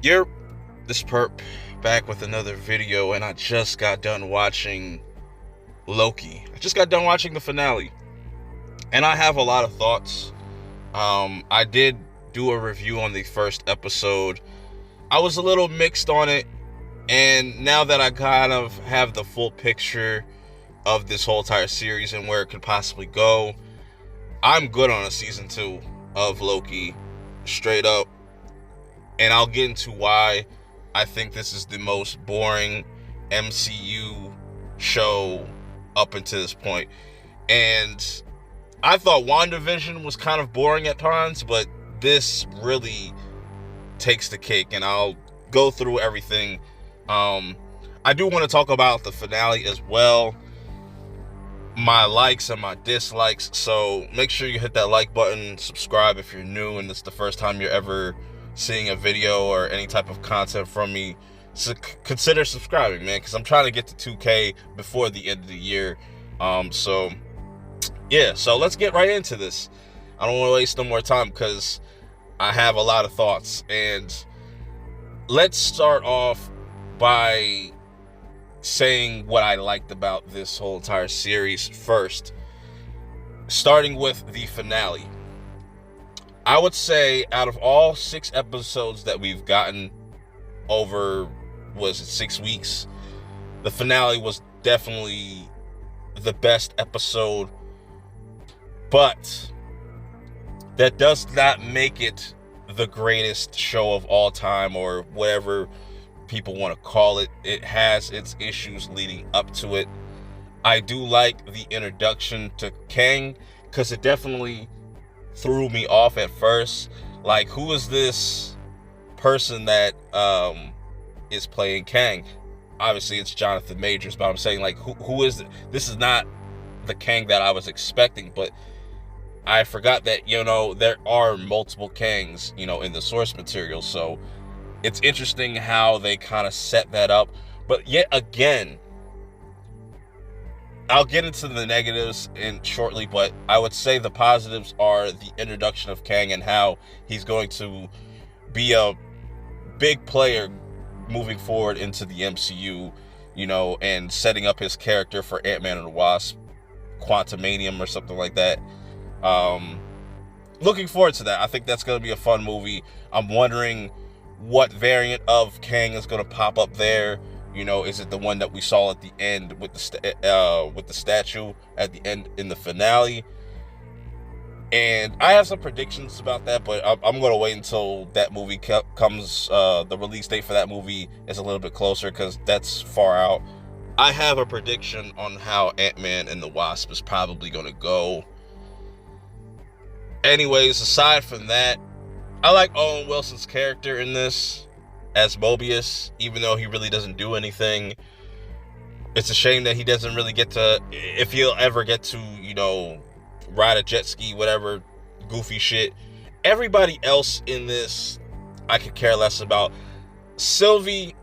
You're this perp back with another video, and I just got done watching Loki. I just got done watching the finale, and I have a lot of thoughts. I did do a review on the first episode. I was a little mixed on it, and now that I kind of have the full picture of this whole entire series and where it could possibly go, I'm good on a season 2 of Loki, straight up. And I'll get into why I think this is the most boring MCU show up until this point. And I thought WandaVision was kind of boring at times, but this really takes the cake, and I'll go through everything. I do want to talk about the finale as well, my likes and my dislikes, so make sure you hit that like button, subscribe if you're new and it's the first time you're ever seeing a video or any type of content from me. So consider subscribing, man, because I'm trying to get to 2K before the end of the year. So let's get right into this. I don't want to waste no more time because I have a lot of thoughts, and let's start off by saying what I liked about this whole entire series first, starting with the finale. I would say out of all 6 episodes that we've gotten over, was it 6 weeks, the finale was definitely the best episode, but that does not make it the greatest show of all time, or whatever people want to call it. It has its issues leading up to it. I do like the introduction to Kang, because it definitely threw me off at first. Like, who is this person that is playing Kang? Obviously it's Jonathan Majors, but I'm saying, like, who is it? This is not the Kang that I was expecting. But I forgot that, there are multiple Kangs, in the source material. So it's interesting how they kind of set that up. But yet again, I'll get into the negatives shortly, but I would say the positives are the introduction of Kang and how he's going to be a big player moving forward into the MCU, and setting up his character for Ant-Man and the Wasp, Quantumanium or something like that. Looking forward to that. I think that's going to be a fun movie. I'm wondering what variant of Kang is going to pop up there. Is it the one that we saw at the end with the statue at the end in the finale? And I have some predictions about that, but I'm going to wait until that movie comes. The release date for that movie is a little bit closer, because that's far out. I have a prediction on how Ant-Man and the Wasp is probably going to go. Anyways, aside from that, I like Owen Wilson's character in this as Mobius, even though he really doesn't do anything. It's a shame that he doesn't really get to, if he'll ever get to, ride a jet ski, whatever goofy shit. Everybody else in this, I could care less about. Sylvie,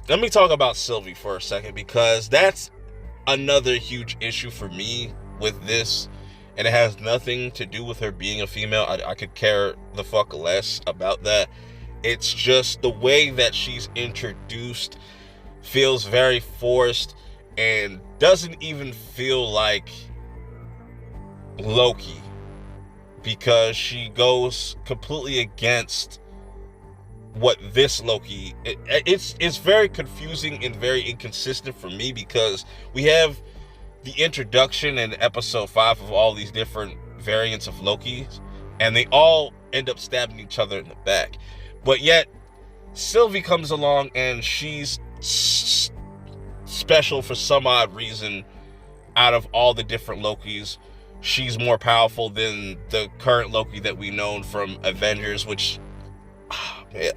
let me talk about Sylvie for a second, because that's another huge issue for me with this. And it has nothing to do with her being a female. I could care the fuck less about that. It's just the way that she's introduced feels very forced and doesn't even feel like Loki, because she goes completely against what this Loki... It's very confusing and very inconsistent for me, because we have the introduction in episode 5 of all these different variants of Loki, and they all end up stabbing each other in the back. But yet, Sylvie comes along and she's special for some odd reason. Out of all the different Lokis, she's more powerful than the current Loki that we've known from Avengers, which, man,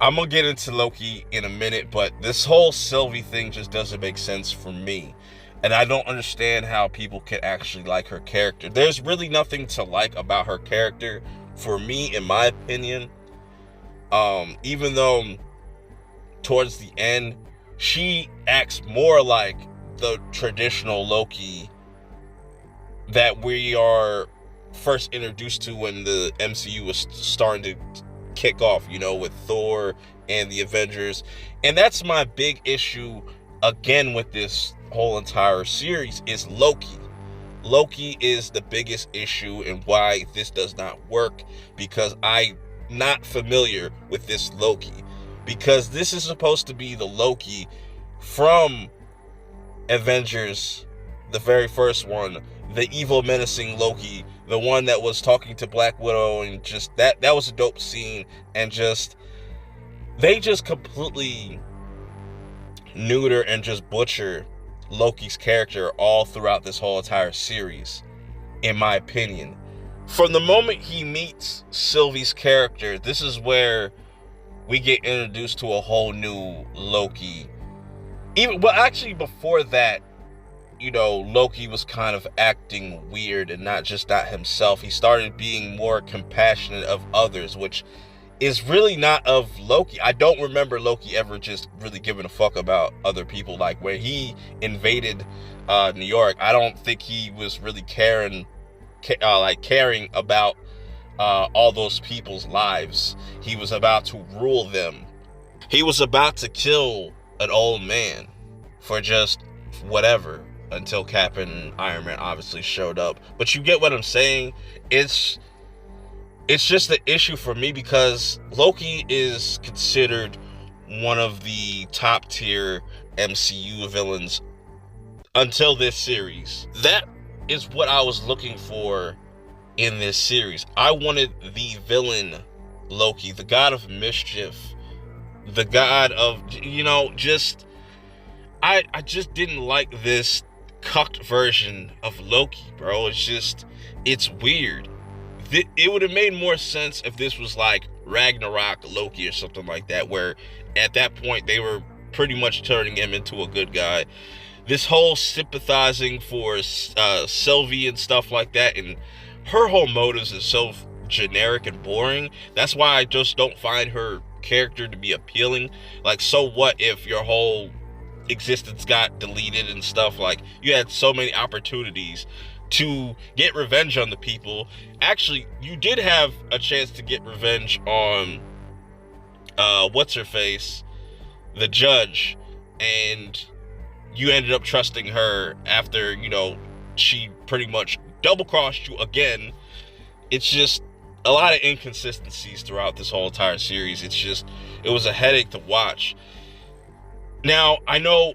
I'm gonna get into Loki in a minute, but this whole Sylvie thing just doesn't make sense for me. And I don't understand how people can actually like her character. There's really nothing to like about her character, for me, in my opinion. Even though towards the end, she acts more like the traditional Loki that we are first introduced to when the MCU was starting to kick off, with Thor and the Avengers. And that's my big issue again with this whole entire series is Loki. Loki is the biggest issue and why this does not work, because I'm not familiar with this Loki, because this is supposed to be the Loki from Avengers, the very first one, the evil menacing Loki, the one that was talking to Black Widow, and just that was a dope scene. And they just completely neuter and just butcher Loki's character all throughout this whole entire series, in my opinion. From the moment he meets Sylvie's character, this is where we get introduced to a whole new Loki. Actually before that, Loki was kind of acting weird and not himself. He started being more compassionate of others, which is really not of Loki. I don't remember Loki ever just really giving a fuck about other people. Like when he invaded New York, I don't think he was really caring about all those people's lives. He was about to rule them. He was about to kill an old man for just whatever, until Cap and Iron Man obviously showed up. But you get what I'm saying? It's just the issue for me, because Loki is considered one of the top tier MCU villains until this series. That is what I was looking for in this series. I wanted the villain Loki, the god of mischief, the god of, I just didn't like this cucked version of Loki, bro. It's weird. It would have made more sense if this was like Ragnarok Loki or something like that, where at that point they were pretty much turning him into a good guy. This whole sympathizing for Sylvie and stuff like that, and her whole motives is so generic and boring. That's why I just don't find her character to be appealing. Like, so what if your whole existence got deleted and stuff? Like, you had so many opportunities to get revenge on the people. Actually, you did have a chance to get revenge on what's her face, the judge, and you ended up trusting her after she pretty much double crossed you again. It's just a lot of inconsistencies throughout this whole entire series. It was a headache to watch. Now, I know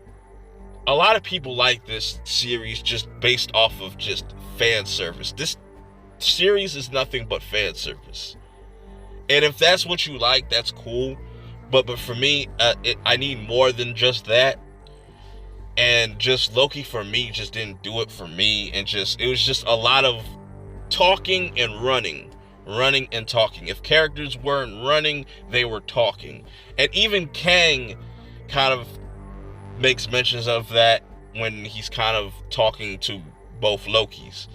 a lot of people like this series just based off of just fan service. This series is nothing but fan service. And if that's what you like, that's cool. But for me, I need more than just that. And just Loki, for me, just didn't do it for me. And it was just a lot of talking and running and talking. If characters weren't running, they were talking. And even Kang kind of makes mentions of that when he's kind of talking to both Lokis,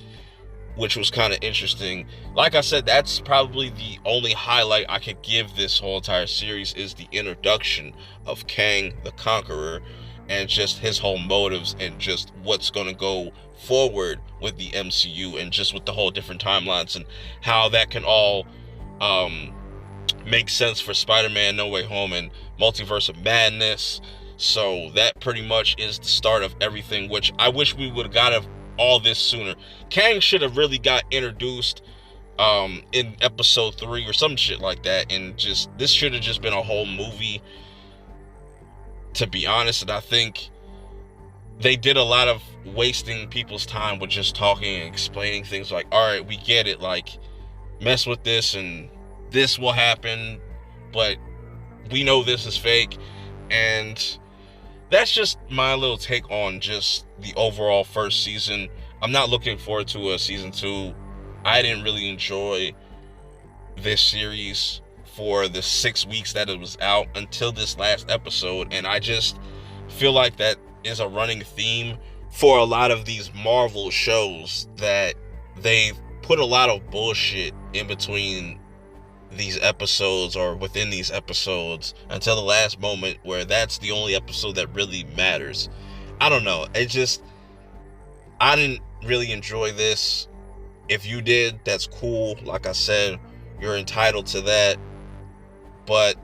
which was kind of interesting. Like I said, that's probably the only highlight I could give this whole entire series, is the introduction of Kang the Conqueror, and just his whole motives, and just what's going to go forward with the MCU, and just with the whole different timelines, and how that can all make sense for Spider-Man No Way Home and Multiverse of Madness. So that pretty much is the start of everything, which I wish we would have got all this sooner. Kang should have really got introduced in episode 3 or some shit like that, and this should have just been a whole movie, to be honest. And I think they did a lot of wasting people's time with just talking and explaining things like, all right, we get it, like, mess with this and this will happen, but we know this is fake. And that's just my little take on just the overall first season. I'm not looking forward to a season 2. I didn't really enjoy this series for the 6 weeks that it was out until this last episode, and I just feel like that is a running theme for a lot of these Marvel shows, that they put a lot of bullshit in between these episodes or within these episodes until the last moment, where that's the only episode that really matters. I don't know. I didn't really enjoy this. If you did, that's cool. Like I said, you're entitled to that. But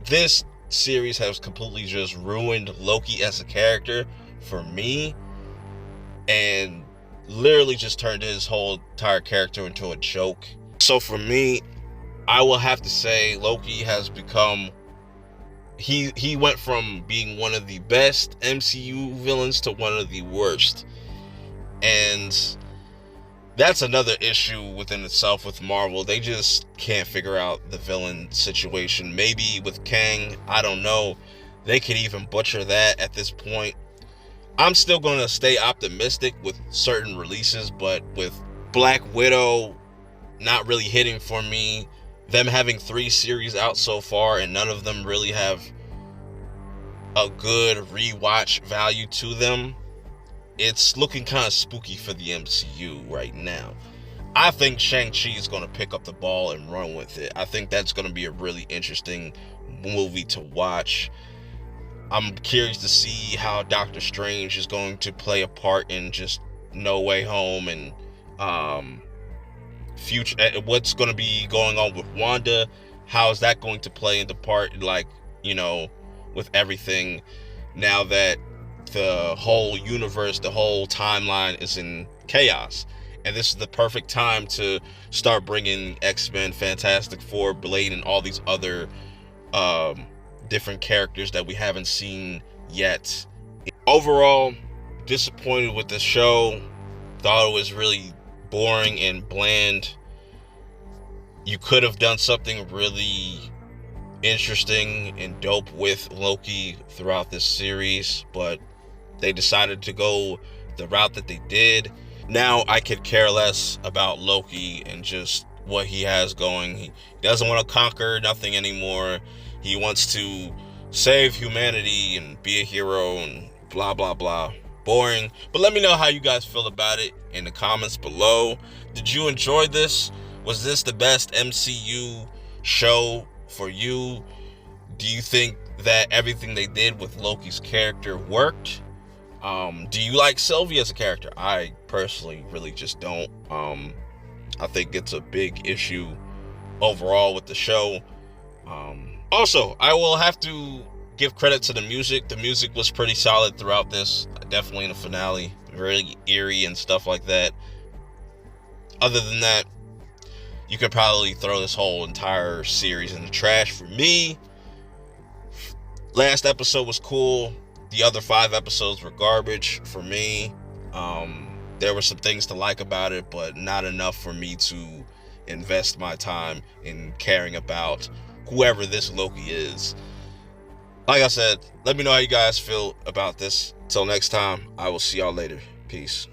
this series has completely just ruined Loki as a character for me, and literally just turned his whole entire character into a joke. So for me, I will have to say Loki has become, he went from being one of the best MCU villains to one of the worst. And that's another issue within itself with Marvel. They just can't figure out the villain situation. Maybe with Kang, I don't know. They could even butcher that at this point. I'm still going to stay optimistic with certain releases, but with Black Widow not really hitting for me, them having 3 series out so far and none of them really have a good rewatch value to them, it's looking kind of spooky for the MCU right now. I think Shang-Chi is going to pick up the ball and run with it. I think that's going to be a really interesting movie to watch. I'm curious to see how Doctor Strange is going to play a part in just No Way Home, and future, what's going to be going on with Wanda. How is that going to play into part, like, you know, with everything now that the whole universe, the whole timeline is in chaos. And this is the perfect time to start bringing X-Men, Fantastic Four, Blade, and all these other different characters that we haven't seen yet. Overall, disappointed with the show. Thought it was really boring and bland. You could have done something really interesting and dope with Loki throughout this series, but they decided to go the route that they did. Now I could care less about Loki and just what he has going. He doesn't want to conquer nothing anymore. He wants to save humanity and be a hero and blah blah blah. Boring. But let me know how you guys feel about it in the comments below. Did you enjoy this? Was this the best MCU show for you? Do you think that everything they did with Loki's character worked? Do you like Sylvie as a character? I personally really just don't. I think it's a big issue overall with the show. Also, I will have to give credit to the music. The music was pretty solid throughout this, definitely in the finale, very eerie and stuff like that. Other than that, you could probably throw this whole entire series in the trash for me. Last episode was cool. The other 5 episodes were garbage for me. There were some things to like about it, but not enough for me to invest my time in caring about whoever this Loki is. Like I said, let me know how you guys feel about this. Till next time, I will see y'all later. Peace.